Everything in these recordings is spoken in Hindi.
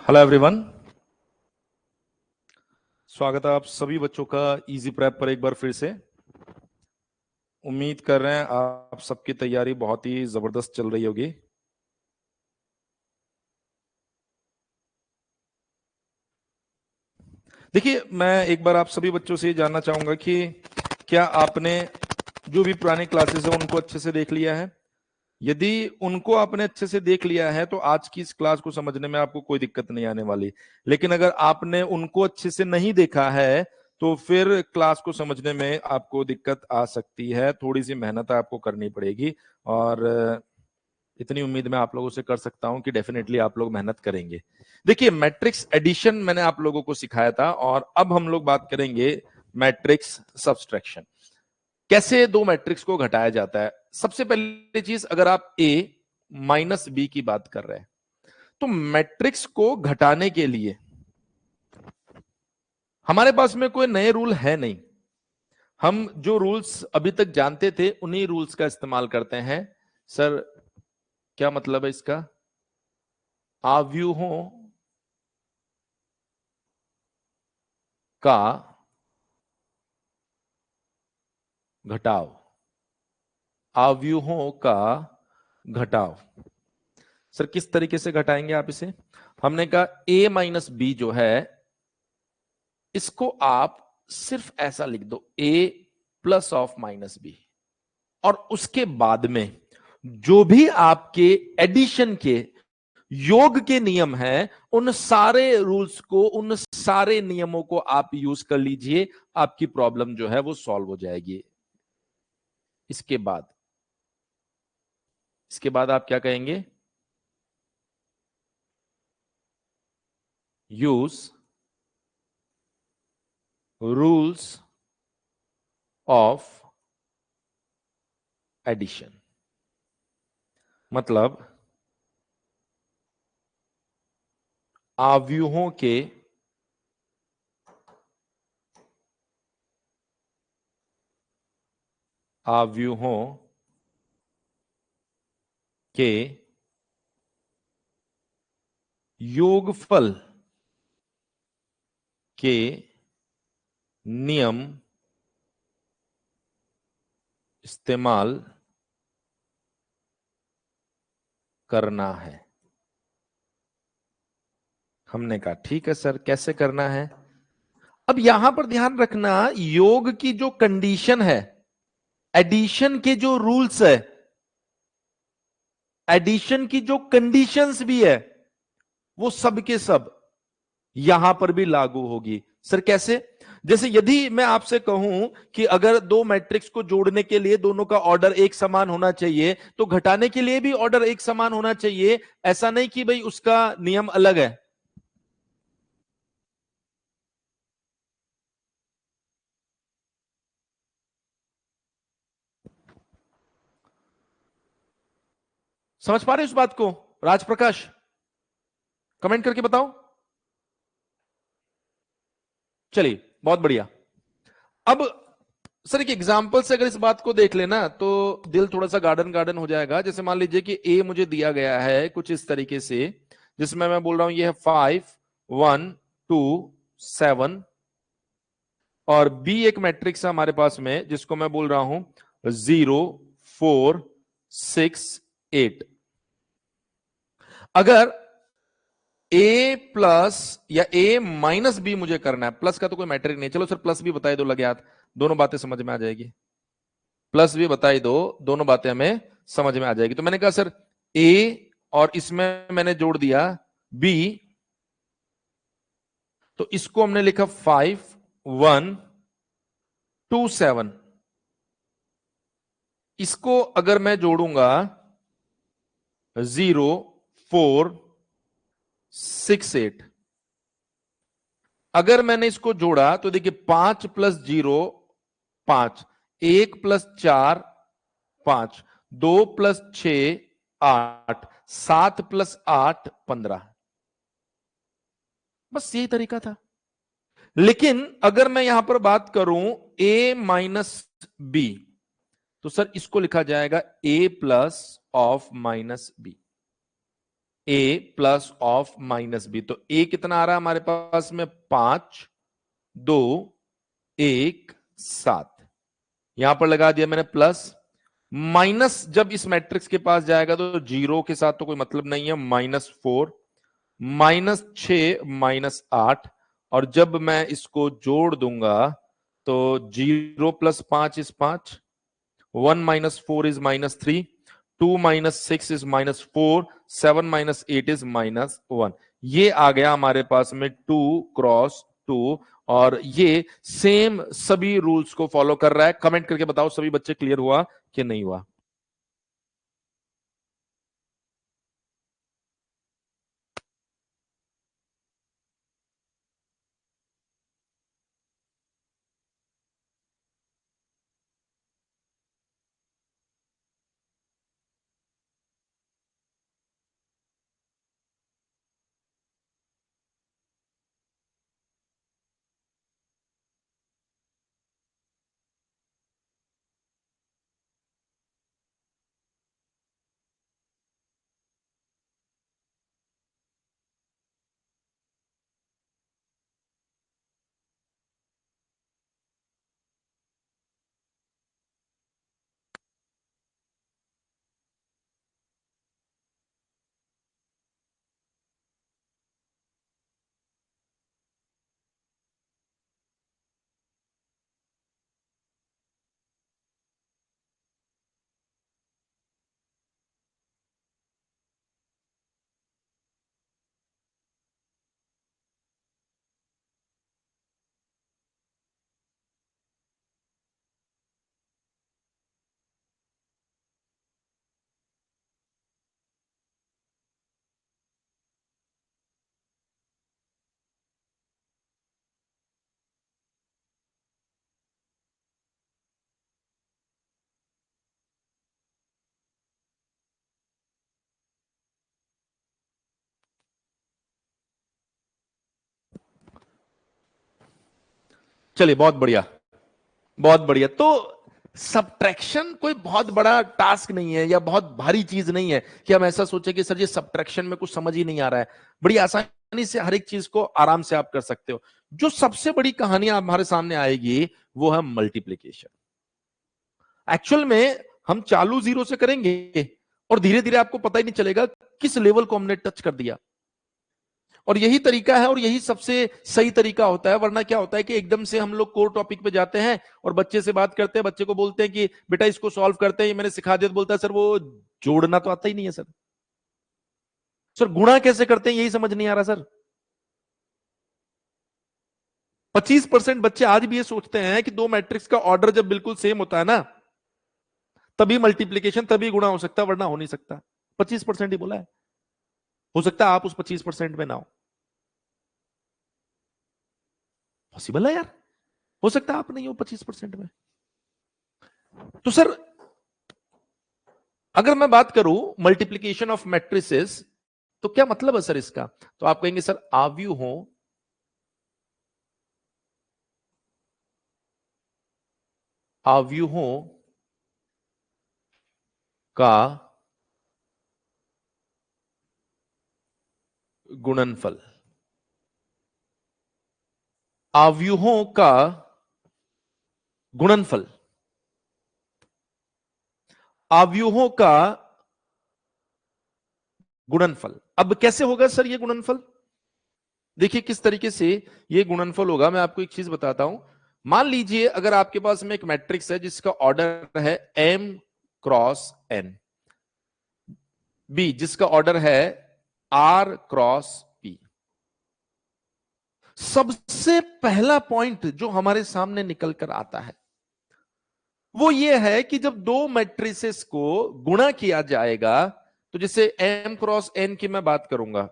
हेलो एवरीवन, स्वागत है आप सभी बच्चों का इजी प्रेप पर एक बार फिर से। उम्मीद कर रहे हैं आप सबकी तैयारी बहुत ही जबरदस्त चल रही होगी। देखिए, मैं एक बार आप सभी बच्चों से ये जानना चाहूंगा कि क्या आपने जो भी पुरानी क्लासेस है उनको अच्छे से देख लिया है। यदि उनको आपने अच्छे से देख लिया है तो आज की इस क्लास को समझने में आपको कोई दिक्कत नहीं आने वाली। लेकिन अगर आपने उनको अच्छे से नहीं देखा है तो फिर क्लास को समझने में आपको दिक्कत आ सकती है, थोड़ी सी मेहनत आपको करनी पड़ेगी। और इतनी उम्मीद मैं आप लोगों से कर सकता हूं कि डेफिनेटली आप लोग मेहनत करेंगे। देखिए, मैट्रिक्स एडिशन मैंने आप लोगों को सिखाया था और अब हम लोग बात करेंगे मैट्रिक्स सब्सट्रैक्शन। कैसे दो मैट्रिक्स को घटाया जाता है। सबसे पहली चीज, अगर आप ए माइनस बी की बात कर रहे हैं तो मैट्रिक्स को घटाने के लिए हमारे पास में कोई नए रूल है नहीं। हम जो रूल्स अभी तक जानते थे उन्हीं रूल्स का इस्तेमाल करते हैं। सर, क्या मतलब है इसका? आव्यूहों का घटाव, आव्यूहों का घटाव। सर, किस तरीके से घटाएंगे आप इसे? हमने कहा a माइनस बी जो है इसको आप सिर्फ ऐसा लिख दो, a plus of minus B, और उसके बाद में जो भी आपके एडिशन के योग के नियम हैं उन सारे रूल्स को, उन सारे नियमों को आप यूज कर लीजिए। आपकी प्रॉब्लम जो है वो सॉल्व हो जाएगी। इसके बाद आप क्या कहेंगे? Use rules of addition. मतलब आव्यूहों के के योगफल के नियम इस्तेमाल करना है। हमने कहा ठीक है सर, कैसे करना है? अब यहां पर ध्यान रखना, योग की जो कंडीशन है, एडिशन के जो रूल्स है, एडिशन की जो कंडीशंस भी है, वो सब के सब यहां पर भी लागू होगी। सर कैसे? जैसे यदि मैं आपसे कहूं कि अगर दो मैट्रिक्स को जोड़ने के लिए दोनों का ऑर्डर एक समान होना चाहिए तो घटाने के लिए भी ऑर्डर एक समान होना चाहिए। ऐसा नहीं कि भाई उसका नियम अलग है। समझ पा रहे उस बात को? राज प्रकाश, कमेंट करके बताओ। चलिए, बहुत बढ़िया। अब सर एक एग्जांपल से अगर इस बात को देख लेना तो दिल थोड़ा सा गार्डन गार्डन हो जाएगा। जैसे मान लीजिए कि ए मुझे दिया गया है कुछ इस तरीके से, जिसमें मैं बोल रहा हूं ये है 5 1 2 7, और बी एक मैट्रिक्स है हमारे पास में जिसको मैं बोल रहा हूं 0 4 6 8। अगर ए प्लस या ए माइनस बी मुझे करना है, प्लस का तो कोई मैट्रिक नहीं, चलो सर प्लस भी बताई दो, लगे हाथ, दोनों बातें समझ में आ जाएगी। प्लस भी बताई दो, दोनों बातें हमें समझ में आ जाएगी। तो मैंने कहा सर ए और इसमें मैंने जोड़ दिया बी, तो इसको हमने लिखा 5 1 2 7। इसको अगर मैं जोड़ूंगा 0 4 6 8, अगर मैंने इसको जोड़ा तो देखिए 5 + 0 5, 1 + 4 5, 2 + 6 8, 7 + 8 15। बस यही तरीका था। लेकिन अगर मैं यहां पर बात करूं a माइनस बी, तो सर इसको लिखा जाएगा a plus of minus B. A plus of minus B. तो ए कितना आ रहा है हमारे पास में 5 2 1 7, यहां पर लगा दिया मैंने प्लस। माइनस जब इस मैट्रिक्स के पास जाएगा तो जीरो के साथ तो कोई मतलब नहीं है, -4 -6 -8, और जब मैं इसको जोड़ दूंगा तो 0 + 5 इज 5, 1 - 4 इज -3, 2 - 6 इज -4, 7 - 8 इज -1। ये आ गया हमारे पास में 2 क्रॉस 2, और ये सेम सभी रूल्स को फॉलो कर रहा है। कमेंट करके बताओ सभी बच्चे क्लियर हुआ कि नहीं हुआ। चलिए, बहुत बढ़िया, बहुत बढ़िया। तो सब्ट्रैक्शन कोई बहुत बड़ा टास्क नहीं है या बहुत भारी चीज नहीं है कि हम ऐसा सोचे कि सर ये सब्ट्रैक्शन में कुछ समझ ही नहीं आ रहा है। बड़ी आसानी से हर एक चीज को आराम से आप कर सकते हो। जो सबसे बड़ी कहानी हमारे सामने आएगी वो है मल्टीप्लीकेशन। एक्चुअल में हम चालू जीरो से करेंगे और धीरे धीरे आपको पता ही नहीं चलेगा किस लेवल को हमने टच कर दिया। और यही तरीका है और यही सबसे सही तरीका होता है। वरना क्या होता है कि एकदम से हम लोग कोर टॉपिक पे जाते हैं और बच्चे से बात करते हैं, बच्चे को बोलते हैं कि बेटा इसको सॉल्व करते हैं, ये मैंने सिखा दिया, तो बोलता है सर वो जोड़ना तो आता ही नहीं है सर। सर गुणा कैसे करते हैं यही समझ नहीं आ रहा सर। 25% बच्चे आज भी ये सोचते हैं कि दो मैट्रिक्स का ऑर्डर जब बिल्कुल सेम होता है ना तभी मल्टीप्लीकेशन तभी गुणा हो सकता है, वरना हो नहीं सकता। 25% ही बोला है। हो सकता है आप उस 25% में ना हो। पॉसिबल है यार, हो सकता है आप नहीं हो 25% में। तो सर अगर मैं बात करूं मल्टीप्लीकेशन ऑफ मैट्रिसेस तो क्या मतलब है सर इसका? तो आप कहेंगे सर आव्यूहों का गुणनफल। आव्यूहों का गुणनफल। आव्यूहों का गुणनफल। अब कैसे होगा सर ये गुणनफल? देखिए किस तरीके से ये गुणनफल होगा, मैं आपको एक चीज बताता हूं। मान लीजिए अगर आपके पास में एक मैट्रिक्स है जिसका ऑर्डर है m क्रॉस n, बी जिसका ऑर्डर है r क्रॉस p। सबसे पहला पॉइंट जो हमारे सामने निकल कर आता है वो ये है कि जब दो मैट्रिसेस को गुणा किया जाएगा तो जैसे m क्रॉस n की मैं बात करूंगा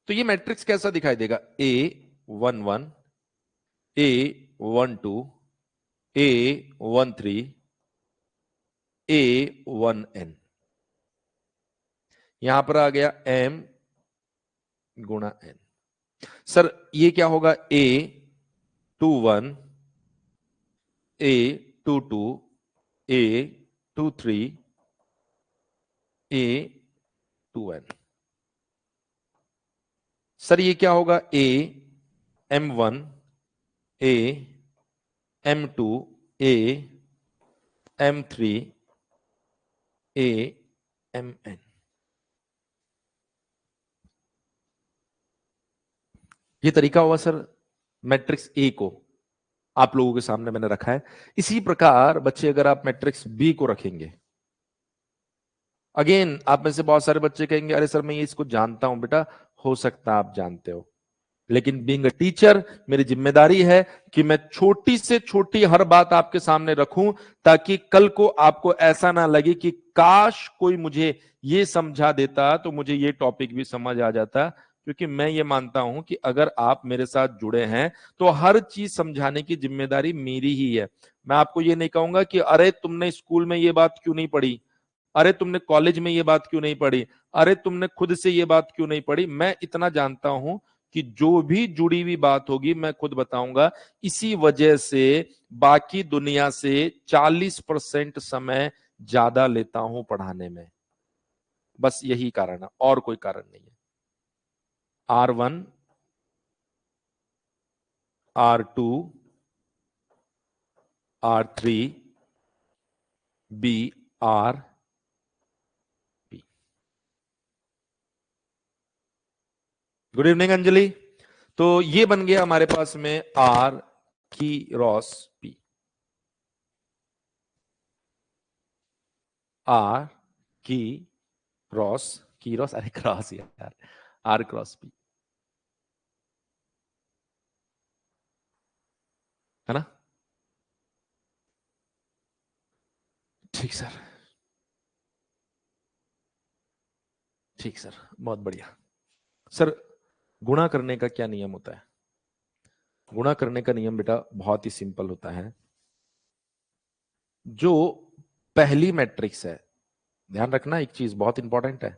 तो ये मैट्रिक्स कैसा दिखाई देगा? A11, A12, A13, A1n। यहां पर आ गया m गुणा n। सर ये क्या होगा? A21, A22, A23, A2N। Sir ये क्या होगा? AM1 AM2 AM3 AMN। ये तरीका होगा सर मैट्रिक्स ए को आप लोगों के सामने मैंने रखा है। इसी प्रकार बच्चे अगर आप मैट्रिक्स बी को रखेंगे, अगेन आप में से बहुत सारे बच्चे कहेंगे अरे सर मैं ये इसको जानता हूं। बेटा हो सकता है आप जानते हो, लेकिन बीइंग अ टीचर मेरी जिम्मेदारी है कि मैं छोटी से छोटी हर बात आपके सामने रखूं, ताकि कल को आपको ऐसा ना लगे कि काश कोई मुझे ये समझा देता तो मुझे ये टॉपिक भी समझ आ जाता। क्योंकि मैं ये मानता हूं कि अगर आप मेरे साथ जुड़े हैं तो हर चीज समझाने की जिम्मेदारी मेरी ही है। मैं आपको ये नहीं कहूंगा कि अरे तुमने स्कूल में ये बात क्यों नहीं पढ़ी, अरे तुमने कॉलेज में ये बात क्यों नहीं पढ़ी, अरे तुमने खुद से ये बात क्यों नहीं पढ़ी। मैं इतना जानता हूं कि जो भी जुड़ी हुई बात होगी मैं खुद बताऊंगा। इसी वजह से बाकी दुनिया से 40% समय ज्यादा लेता हूं पढ़ाने में। बस यही कारण है, और कोई कारण नहीं है। R1 R2 R3 BR P। Good evening Anjali. तो ये बन गया हमारे पास में R की रॉस P। R की रॉस अरे क्रॉस यार, R क्रॉस P है ना। ठीक सर, ठीक सर, बहुत बढ़िया। सर गुणा करने का क्या नियम होता है? गुणा करने का नियम बेटा बहुत ही सिंपल होता है। जो पहली मैट्रिक्स है, ध्यान रखना एक चीज बहुत इंपॉर्टेंट है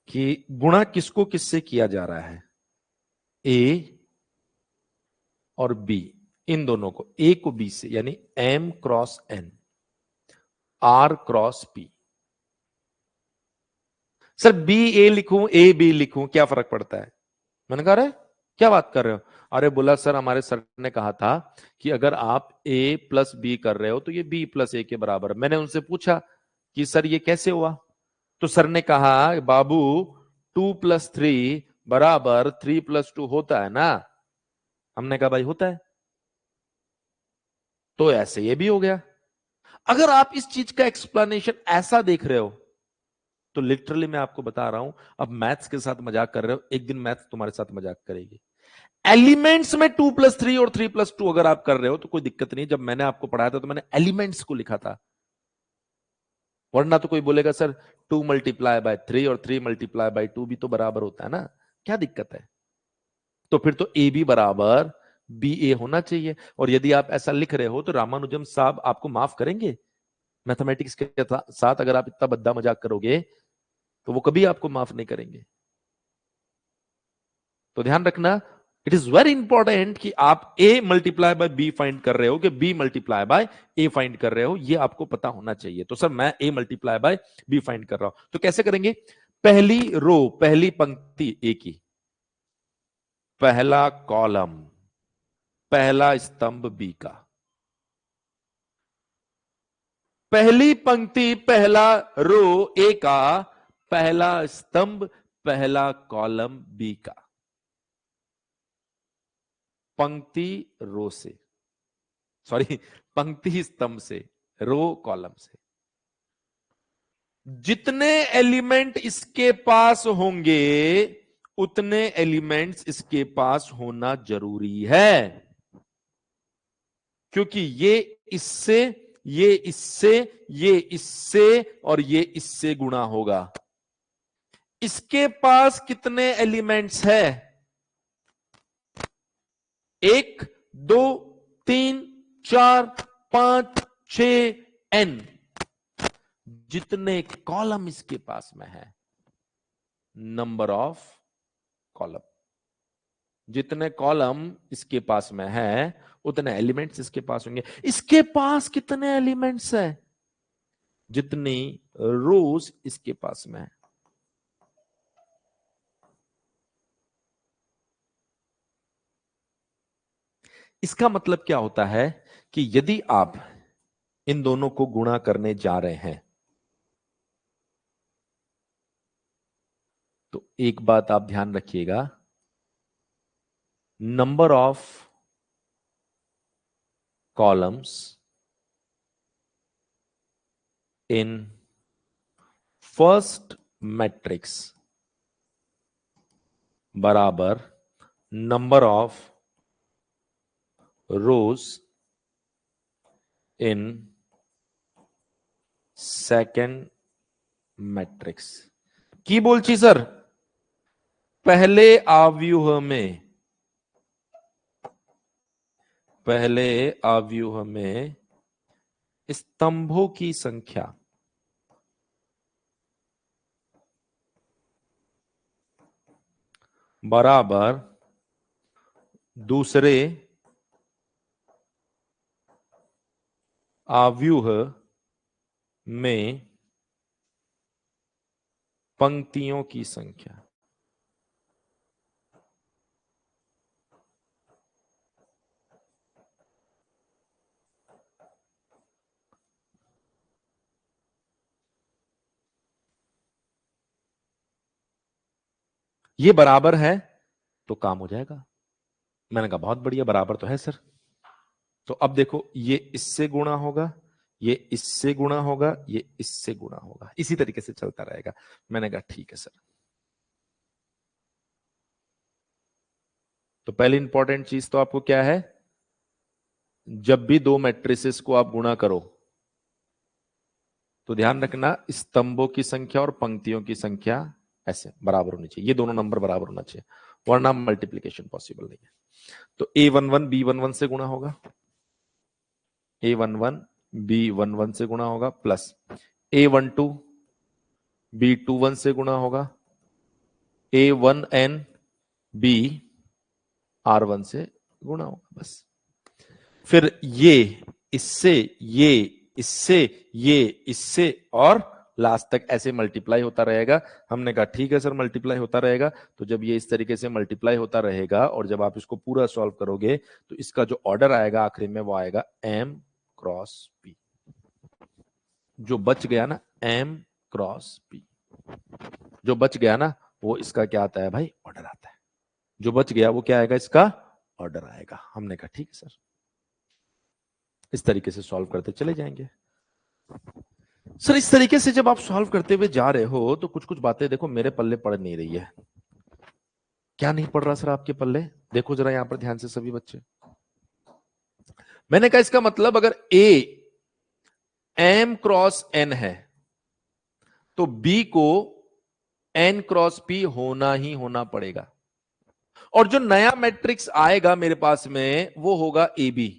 कि गुणा किसको किससे किया जा रहा है। ए और बी, इन दोनों को, ए को बी से, यानी M cross N R cross P। Sir B A लिखूं ए बी लिखूं क्या फर्क पड़ता है? मैंने कहा अरे क्या बात कर रहे हो? अरे बोला सर हमारे सर ने कहा था कि अगर आप A प्लस बी कर रहे हो तो ये B प्लस ए के बराबर। मैंने उनसे पूछा कि सर ये कैसे हुआ? तो सर ने कहा बाबू 2+3 बराबर 3+2 होता है ना। हमने कहा भाई होता है, तो ऐसे ये भी हो गया। अगर आप इस चीज का एक्सप्लेनेशन ऐसा देख रहे हो तो लिटरली मैं आपको बता रहा हूं, अब मैथ्स के साथ मजाक कर रहे हो, एक दिन मैथ्स तुम्हारे साथ मजाक करेगी। एलिमेंट्स में 2+3 और 3+2 अगर आप कर रहे हो तो कोई दिक्कत नहीं। जब मैंने आपको पढ़ाया था तो मैंने एलिमेंट्स को लिखा था, वरना तो कोई बोलेगा सर 2 × 3 और 3 × 2 भी तो बराबर होता है ना, क्या दिक्कत है? तो फिर तो ए बी बराबर बी ए होना चाहिए। और यदि आप ऐसा लिख रहे हो तो रामानुजम साहब आपको माफ करेंगे? मैथमेटिक्स के साथ अगर आप इतना बद्दा मजाक करोगे तो वो कभी आपको माफ नहीं करेंगे। तो ध्यान रखना, इट इज वेरी इंपॉर्टेंट कि आप A multiply by B find कर रहे हो कि B multiply by A find कर रहे हो, ये आपको पता होना चाहिए। तो सर मैं ए मल्टीप्लाई बाय बी फाइंड कर रहा हूं, तो कैसे करेंगे? पहली रो, पहली पंक्ति ए की, पहला कॉलम, पहला स्तंभ बी का। पहली पंक्ति पहला रो ए का, पहला स्तंभ पहला कॉलम बी का। पंक्ति रो से, सॉरी पंक्ति स्तंभ से, रो कॉलम से। जितने एलिमेंट इसके पास होंगे उतने एलिमेंट्स इसके पास होना जरूरी है, क्योंकि ये इससे, ये इससे, ये इससे और ये इससे गुणा होगा। इसके पास कितने एलिमेंट्स है? 1 2 3 4 5 6 n। जितने कॉलम इसके पास में है, नंबर ऑफ कॉलम, जितने कॉलम इसके पास में है उतने एलिमेंट्स इसके पास होंगे। इसके पास कितने एलिमेंट्स है? जितनी रोज इसके पास में है। इसका मतलब क्या होता है कि यदि आप इन दोनों को गुणा करने जा रहे हैं तो एक बात आप ध्यान रखिएगा, number of columns in first matrix बराबर number of rows in second matrix की बोलची सर, पहले आव्यूह में स्तंभों की संख्या बराबर दूसरे आव्यूह में पंक्तियों की संख्या। ये बराबर है तो काम हो जाएगा। मैंने कहा बहुत बढ़िया, बराबर तो है सर। तो अब देखो, ये इससे गुणा होगा, ये इससे गुणा होगा, ये इससे गुणा होगा, इसी तरीके से चलता रहेगा। मैंने कहा ठीक है सर। तो पहली इंपॉर्टेंट चीज तो आपको क्या है, जब भी दो मैट्रिसेस को आप गुणा करो तो ध्यान रखना स्तंभों की संख्या और पंक्तियों की संख्या ऐसे बराबर होनी चाहिए, ये दोनों नंबर बराबर होना चाहिए, वरना मल्टीप्लीकेशन पॉसिबल नहीं है। तो A11 B11 से गुणा होगा, A11 B11 से गुणा होगा, प्लस A12 B21 से गुणा होगा, A1N B R1 से गुणा होगा, बस। फिर ये इससे, ये इससे, ये इससे, और लास्ट तक ऐसे मल्टीप्लाई होता रहेगा। हमने कहा ठीक है सर, मल्टीप्लाई होता रहेगा। तो जब ये इस तरीके से मल्टीप्लाई होता रहेगा और जब आप इसको पूरा सॉल्व करोगे तो इसका जो ऑर्डर आएगा आखिरी में वो आएगा M क्रॉस P। जो बच गया ना M क्रॉस P, जो बच गया ना वो इसका क्या आता है भाई, ऑर्डर आता है। जो बच गया वो क्या आएगा, इसका ऑर्डर आएगा। हमने कहा ठीक है सर, इस तरीके से सॉल्व करते चले जाएंगे। सर इस तरीके से जब आप सॉल्व करते हुए जा रहे हो तो कुछ कुछ बातें देखो मेरे पल्ले पड़ नहीं रही है। क्या नहीं पड़ रहा सर आपके पल्ले, देखो जरा यहां पर ध्यान से सभी बच्चे। मैंने कहा इसका मतलब अगर A M क्रॉस N है तो B को N क्रॉस P होना ही होना पड़ेगा। और जो नया मैट्रिक्स आएगा मेरे पास में वो होगा AB,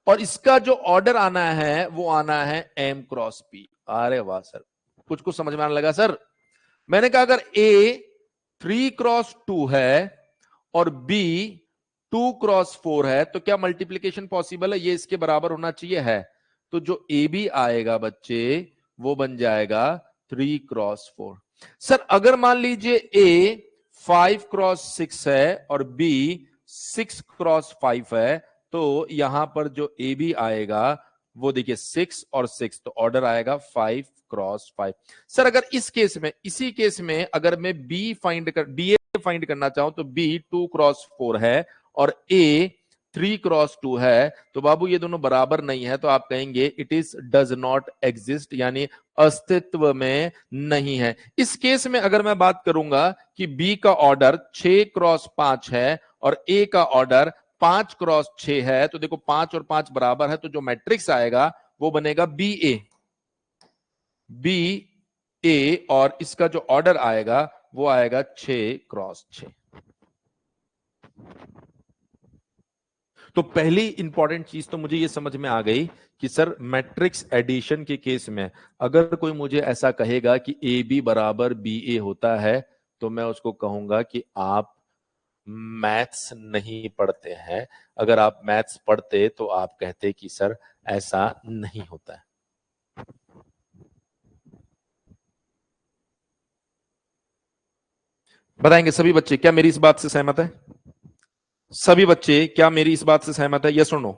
और इसका जो ऑर्डर आना है वो आना है M क्रॉस P। अरे वाह सर, कुछ कुछ समझ में आने लगा सर। मैंने कहा अगर A 3 क्रॉस 2 है और B 2 क्रॉस 4 है तो क्या मल्टीप्लीकेशन पॉसिबल है, ये इसके बराबर होना चाहिए है। तो जो ए बी आएगा बच्चे वो बन जाएगा 3 क्रॉस 4। सर अगर मान लीजिए A 5 क्रॉस 6 है और B 6 क्रॉस 5 है तो यहां पर जो ए बी आएगा वो देखिए 6 और 6, तो ऑर्डर आएगा 5 क्रॉस 5। सर अगर इस केस में, इसी केस में अगर मैं बी फाइंड करना चाहूं तो B 2 क्रॉस 4 है और A 3 क्रॉस 2 है, तो बाबू ये दोनों बराबर नहीं है, तो आप कहेंगे it is does not exist, यानी अस्तित्व में नहीं है। इस केस में अगर मैं बात करूंगा कि B का ऑर्डर 6 क्रॉस 5 है और A का ऑर्डर 5 क्रॉस 6 है, तो देखो 5 और 5 बराबर है, तो जो मैट्रिक्स आएगा वो बनेगा बी ए, और इसका जो ऑर्डर आएगा वो आएगा 6 क्रॉस 6। तो पहली इंपॉर्टेंट चीज तो मुझे ये समझ में आ गई कि सर मैट्रिक्स एडिशन के केस में अगर कोई मुझे ऐसा कहेगा कि ए बी बराबर बी ए होता है तो मैं उसको कहूंगा कि आप मैथ्स नहीं पढ़ते हैं। अगर आप मैथ्स पढ़ते तो आप कहते कि सर ऐसा नहीं होता है। बताएंगे सभी बच्चे, क्या मेरी इस बात से सहमत है? सभी बच्चे क्या मेरी इस बात से सहमत है? यस और नो?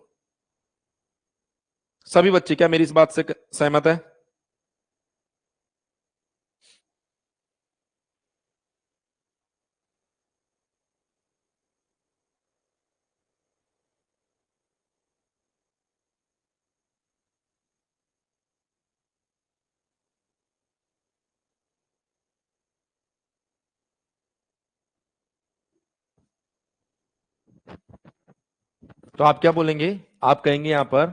सभी बच्चे क्या मेरी इस बात से सहमत है? तो आप क्या बोलेंगे? आप कहेंगे यहां पर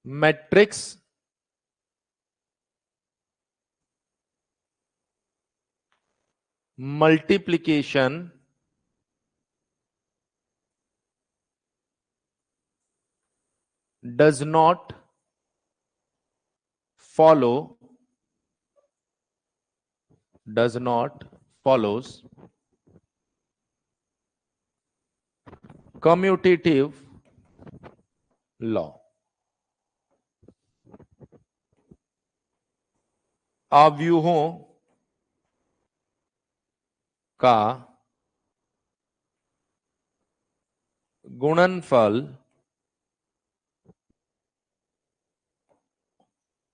matrix multiplication does not follow does not follows commutative law। अव्यूहों का गुणनफल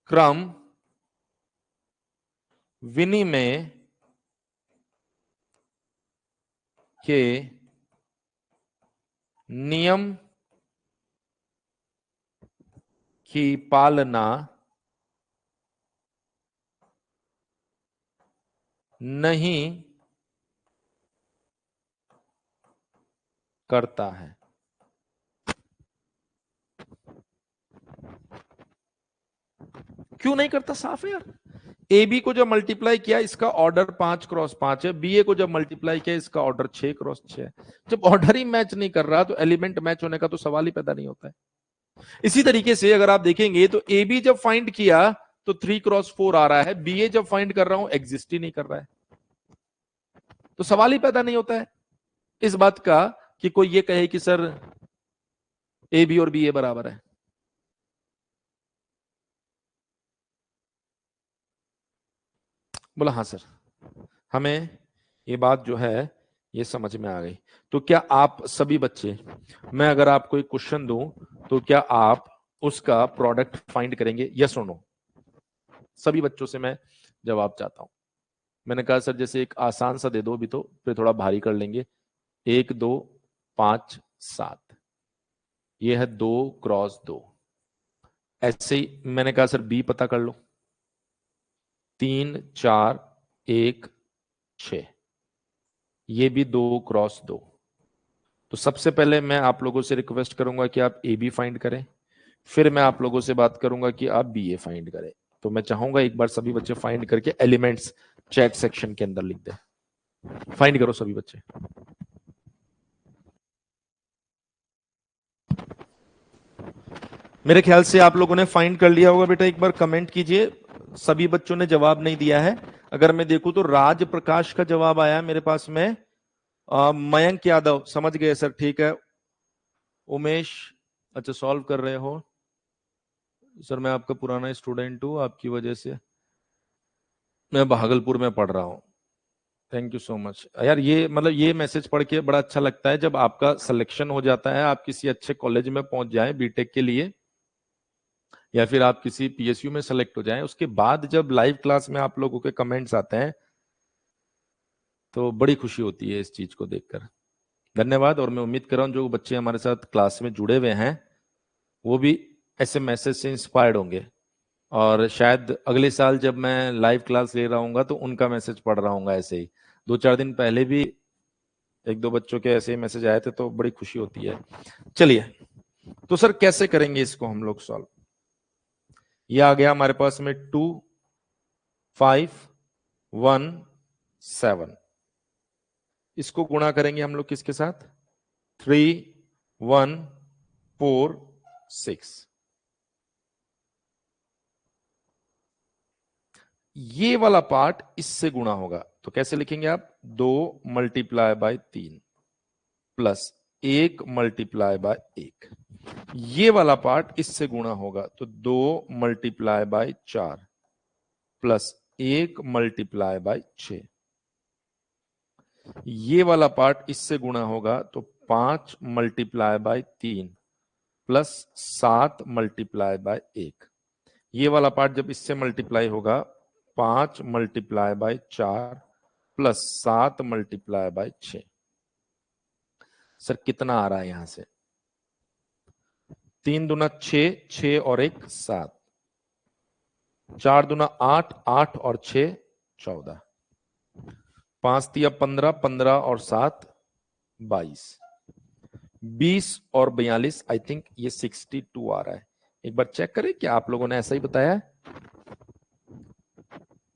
क्रम विनिमय के नियम की पालना नहीं करता है। क्यों नहीं करता? साफ है यार। ए बी को जब मल्टीप्लाई किया इसका ऑर्डर 5x5 है, बी ए को जब मल्टीप्लाई किया इसका ऑर्डर 6x6 है। जब ऑर्डर ही मैच नहीं कर रहा तो एलिमेंट मैच होने का तो सवाल ही पैदा नहीं होता है। इसी तरीके से अगर आप देखेंगे तो ए बी जब फाइंड किया तो 3x4 आ रहा है, बी ए जब फाइंड कर रहा हूं एग्जिस्ट ही नहीं कर रहा है, तो सवाल ही पैदा नहीं होता है इस बात का कि कोई ये कहे कि सर ए बी और बी ए बराबर है। बोला हाँ सर, हमें ये बात जो है ये समझ में आ गई। तो क्या आप सभी बच्चे, मैं अगर आपको एक क्वेश्चन दूं तो क्या आप उसका प्रोडक्ट फाइंड करेंगे? यस और नो? सभी बच्चों से मैं जवाब चाहता हूं। मैंने कहा सर जैसे एक आसान सा दे दो भी, तो फिर थोड़ा भारी कर लेंगे। 1 2 5 7, ये है 2x2। ऐसे ही मैंने कहा सर बी पता कर लो, 3 4 1 6, ये भी 2x2। तो सबसे पहले मैं आप लोगों से रिक्वेस्ट करूंगा कि आप ए बी फाइंड करें, फिर मैं आप लोगों से बात करूंगा कि आप बी ए फाइंड करें। तो मैं चाहूंगा एक बार सभी बच्चे फाइंड करके एलिमेंट्स चैट सेक्शन के अंदर लिख दें। फाइंड करो सभी बच्चे। मेरे ख्याल से आप लोगों ने फाइंड कर लिया होगा बेटा, एक बार कमेंट कीजिए। सभी बच्चों ने जवाब नहीं दिया है। अगर मैं देखूं तो राज प्रकाश का जवाब आया मेरे पास में। मयंक यादव समझ गए सर, ठीक है। उमेश, अच्छा सॉल्व कर रहे हो सर, मैं आपका पुराना स्टूडेंट हूँ, आपकी वजह से मैं भागलपुर में पढ़ रहा हूँ। थैंक यू सो मच यार। ये मतलब ये मैसेज पढ़ के बड़ा अच्छा लगता है जब आपका सिलेक्शन हो जाता है, आप किसी अच्छे कॉलेज में पहुंच जाएं बीटेक के लिए, या फिर आप किसी पीएसयू में सेलेक्ट हो जाएं, उसके बाद जब लाइव क्लास में आप लोगों के कमेंट्स आते हैं तो बड़ी खुशी होती है इस चीज को देखकर। धन्यवाद। और मैं उम्मीद कर रहा हूँ जो बच्चे हमारे साथ क्लास में जुड़े हुए हैं वो भी ऐसे मैसेज से इंस्पायर्ड होंगे, और शायद अगले साल जब मैं लाइव क्लास ले रहा हूँ तो उनका मैसेज पढ़ रहा हूँ ऐसे ही। 2-4 दिन पहले भी एक दो बच्चों के ऐसे ही मैसेज आए थे, तो बड़ी खुशी होती है। चलिए, तो सर कैसे करेंगे इसको हम लोग सॉल्व? ये आ गया हमारे पास में 2 5 1 7। इसको गुणा करेंगे हम लोग किसके साथ? 3 1 4 6। ये वाला पार्ट इससे गुणा होगा, तो कैसे लिखेंगे आप? 2 multiply by 3 plus 1 multiply by 1। ये वाला पार्ट इससे गुणा होगा, तो 2 multiply by 4 plus 1 multiply by 6। ये वाला पार्ट इससे गुणा होगा तो 5 multiply by 3 plus 7 multiply by 1। ये वाला पार्ट जब इससे मल्टीप्लाई होगा 5 multiply by 4 plus 7 multiply by 6। Sir कितना आ रहा है यहां से? 3 दूना 6, 6 और 1 7, 4 दूना 8, 8 और 6 14, 5 तिया 15, 15 और 7 22, 20 और 42, आई थिंक ये 62 आ रहा है। एक बार चेक करें क्या आप लोगों ने ऐसा ही बताया है?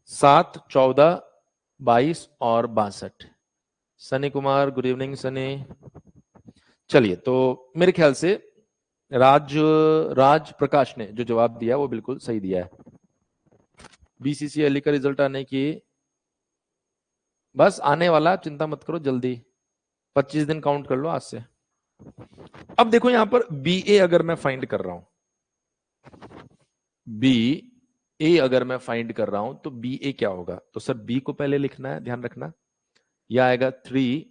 7, 14, 22 और 62। Sunny Kumar, good evening Sunny. चलिए, तो मेरे ख्याल से राज प्रकाश ने जो जवाब दिया वो बिल्कुल सही दिया है। बीसीसीएल का रिजल्ट आने की बस आने वाला, चिंता मत करो, जल्दी 25 दिन काउंट कर लो आज से। अब देखो यहां पर बी ए अगर मैं फाइंड कर रहा हूं, बी ए अगर मैं फाइंड कर रहा हूं तो बी ए क्या होगा? तो सर बी को पहले लिखना है, ध्यान रखना। यह आएगा 3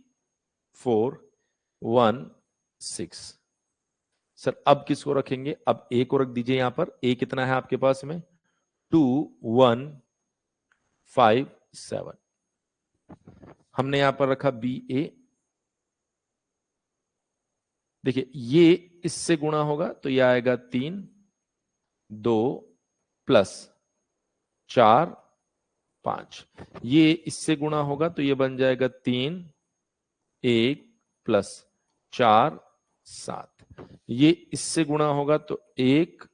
4 1 6। सर अब किसको रखेंगे? अब ए को रख दीजिए यहां पर। ए कितना है आपके पास में? 2 1 5 7। हमने यहां पर रखा बी ए। देखिए ये इससे गुणा होगा तो ये आएगा 3 2 प्लस 4 5। ये इससे गुणा होगा तो ये बन जाएगा 3 1 प्लस 4 7। ये इससे गुणा होगा तो 1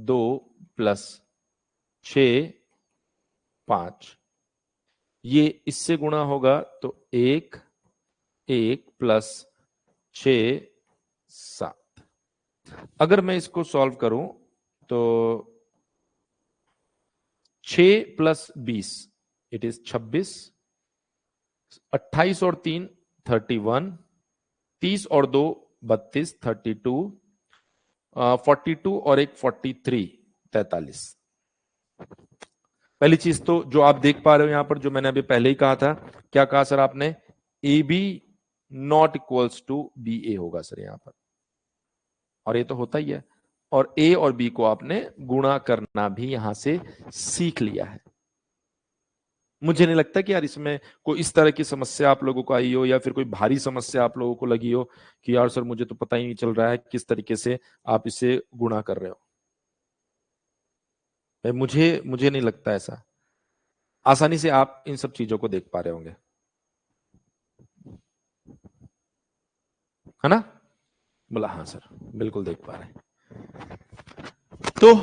2 प्लस 6 5। ये इससे गुणा होगा तो 1 1 प्लस 6 7। अगर मैं इसको सॉल्व करूं तो 6 प्लस 20 इट इज 26, 28 और 3 31, 30 और 2 32 32, 42 और 1 43 43। पहली चीज तो जो आप देख पा रहे हो यहां पर, जो मैंने अभी पहले ही कहा था, क्या कहा सर आपने? A B not equals to B A होगा सर यहां पर, और ये तो होता ही है। और ए और बी को आपने गुणा करना भी यहां से सीख लिया है। मुझे नहीं लगता कि यार इसमें कोई इस तरह की समस्या आप लोगों को आई हो या फिर कोई भारी समस्या आप लोगों को लगी हो कि यार सर मुझे तो पता ही नहीं चल रहा है किस तरीके से आप इसे गुणा कर रहे हो। मुझे नहीं लगता ऐसा। आसानी से आप इन सब चीजों को देख पा रहे होंगे, है ना? बोला हाँ सर, बिल्कुल देख पा रहे हैं। तो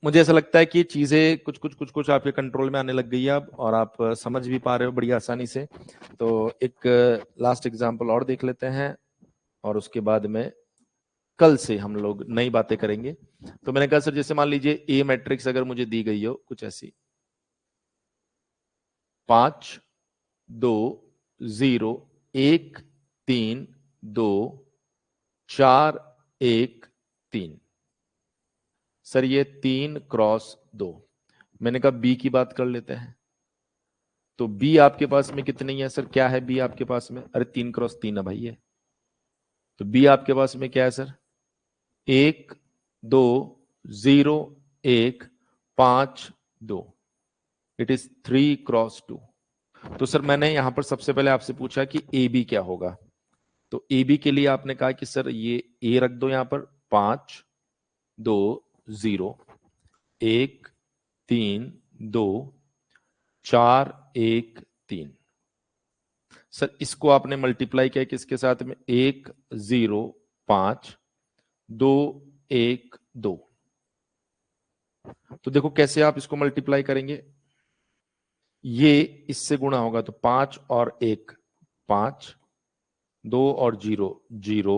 मुझे ऐसा लगता है कि चीजें कुछ आपके कंट्रोल में आने लग गई है अब, और आप समझ भी पा रहे हो बड़ी आसानी से। तो एक लास्ट एग्जांपल और देख लेते हैं, और उसके बाद में कल से हम लोग नई बातें करेंगे। तो मैंने कहा सर जैसे मान लीजिए ए मैट्रिक्स अगर मुझे दी गई हो कुछ ऐसी, 5 2 0 1 3 2 4 1 3। सर ये 3 क्रॉस 2। मैंने कहा बी की बात कर लेते हैं। तो बी आपके पास में कितनी है सर? क्या है बी आपके पास में? अरे 3 क्रॉस 3 है भाई है। तो बी आपके पास में क्या है सर? 1 2 0 1 5 2। It is 3 cross 2। तो सर मैंने यहां पर सबसे पहले आपसे पूछा कि ए बी क्या होगा। तो ए बी के लिए आपने कहा कि सर ये ए रख दो यहां पर, 5 2 0 1 3 2 4 1 3। सर इसको आपने मल्टीप्लाई किया किसके साथ में? 1 0 5 2 1 2। तो देखो कैसे आप इसको मल्टीप्लाई करेंगे। ये इससे गुणा होगा तो 5 और 1 5, 2 और 0 0,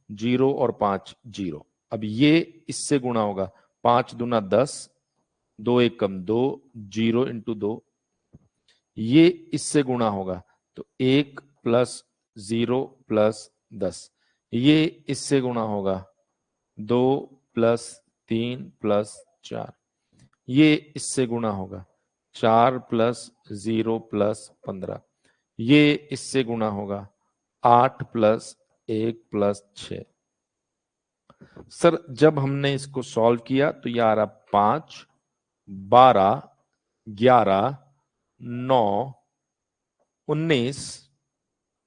0 और 5 0। अब ये इससे गुणा होगा, 5 दूना 10, 2 1 कम 2, 0 इंटू 2। ये इससे गुणा होगा तो 1 प्लस 0 प्लस 10। ये इससे गुणा होगा 2 प्लस 3 प्लस 4। ये इससे गुणा होगा 4 प्लस 0 प्लस 15। ये इससे गुणा होगा 8 + 1 + 6। सर जब हमने इसको सॉल्व किया तो ये आ रहा 5, 12, 11, 9, 19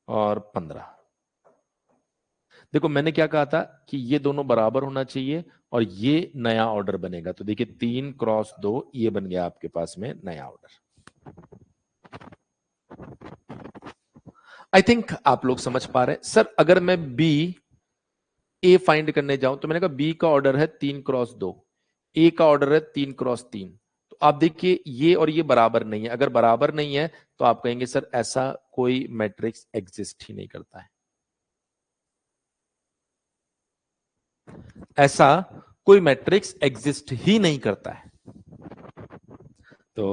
और 15। देखो मैंने क्या कहा था कि ये दोनों बराबर होना चाहिए और ये नया ऑर्डर बनेगा। तो देखिए 3 × 2 ये बन गया आपके पास में नया ऑर्डर। आई थिंक आप लोग समझ पा रहे हैं। सर अगर मैं बी ए फाइंड करने जाऊं तो मैंने कहा बी का ऑर्डर है 3 × 2, ए का ऑर्डर है 3 × 3। तो आप देखिए ये और ये बराबर नहीं है। अगर बराबर नहीं है तो आप कहेंगे सर ऐसा कोई मैट्रिक्स एग्जिस्ट ही नहीं करता है, ऐसा कोई मैट्रिक्स एग्जिस्ट ही नहीं करता है। तो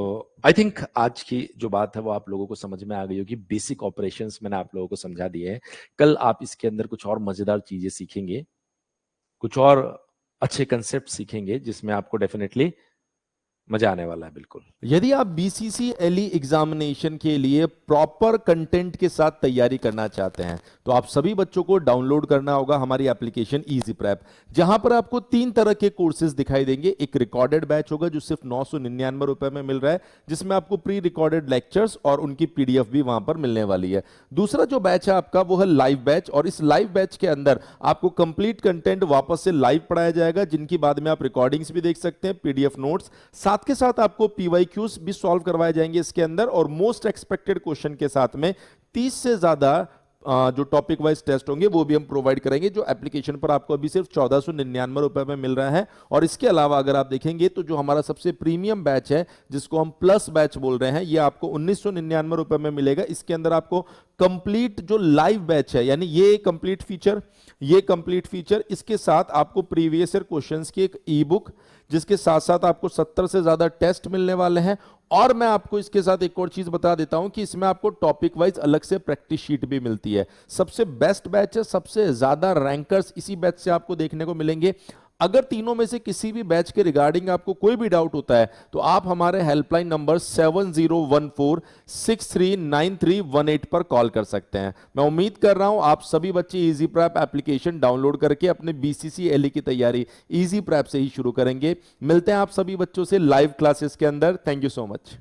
आई थिंक आज की जो बात है वो आप लोगों को समझ में आ गई होगी। बेसिक ऑपरेशंस मैंने आप लोगों को समझा दिए हैं। कल आप इसके अंदर कुछ और मजेदार चीजें सीखेंगे, कुछ और अच्छे कंसेप्ट सीखेंगे जिसमें आपको डेफिनेटली मजा आने वाला है। बिल्कुल। यदि आप BCCLE एग्जामिनेशन के लिए प्रॉपर कंटेंट के साथ तैयारी करना चाहते हैं तो आप सभी बच्चों को डाउनलोड करना होगा हमारी एप्लीकेशन इजी प्रेप, जहां पर आपको 3 तरह के कोर्सेज दिखाई देंगे। एक रिकॉर्डेड बैच होगा जो सिर्फ 999 रुपए में मिल रहा है, जिसमें आपको प्री रिकॉर्डेड लेक्चर्स और उनकी PDF भी वहां पर मिलने वाली है। दूसरा जो बैच है आपका वो है लाइव बैच, और इस लाइव बैच के अंदर आपको कंप्लीट कंटेंट वापस से लाइव पढ़ाया जाएगा, जिनकी बाद में आप रिकॉर्डिंग्स भी देख सकते हैं, PDF नोट्स, साथ के साथ आपको PYQs भी सॉल्व करवाए जाएंगे इसके अंदर, और मोस्ट एक्सपेक्टेड क्वेश्चन के साथ में 30 से ज्यादा जो टॉपिक वाइज टेस्ट होंगे वो भी हम प्रोवाइड करेंगे, जो एप्लीकेशन पर आपको अभी सिर्फ 1499 रुपए में मिल रहा है। और इसके अलावा अगर आप देखेंगे तो जो हमारा सबसे प्रीमियम बैच है जिसको हम प्लस बैच बोल रहे हैं, ये आपको 1999 रुपए में मिलेगा। इसके अंदर आपको कंप्लीट जो लाइव बैच है, यानी ये कंप्लीट फीचर, इसके साथ आपको प्रीवियस ईयर क्वेश्चंस की एक ई बुक, जिसके साथ साथ आपको 70 से ज्यादा टेस्ट मिलने वाले हैं। और मैं आपको इसके साथ एक और चीज बता देता हूं कि इसमें आपको टॉपिक वाइज अलग से प्रैक्टिस शीट भी मिलती है। सबसे बेस्ट बैच है, सबसे ज्यादा रैंकर्स इसी बैच से आपको देखने को मिलेंगे। अगर तीनों में से किसी भी बैच के रिगार्डिंग आपको कोई भी डाउट होता है तो आप हमारे हेल्पलाइन नंबर 7014639318 पर कॉल कर सकते हैं। मैं उम्मीद कर रहा हूं आप सभी बच्चे इजी प्रेप एप्लीकेशन डाउनलोड करके अपने BCCLE की तैयारी इजी प्रेप से ही शुरू करेंगे। मिलते हैं आप सभी बच्चों से लाइव क्लासेस के अंदर। Thank you so much.